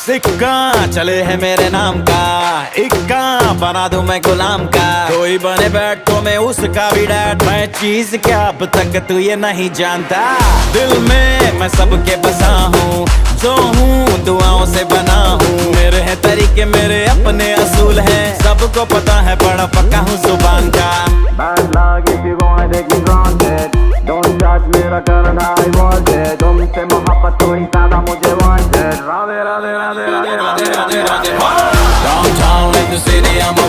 सिक्का चले है मेरे नाम का, इक्का बना दूं मैं गुलाम का। कोई बने बैठ तो मैं उसका भी डैड। मैं चीज क्या अब तक तू ये नहीं जानता। दिल में मैं सबके बसा हूँ, जो हूँ दुआओं से बना हूँ। मेरे हैं तरीके, मेरे अपने असूल हैं, सबको पता है बड़ा पक्का हूँ जुबान का। Bad luck if you gonna take it granted. Don't judge me, I couldn't I was it. तुमसे मोहब्बत तो ही ज्यादा मुझे wanted. Radhe Radhe Radhe Radhe Radhe Radhe Radhe. Downtown in the city, I'm a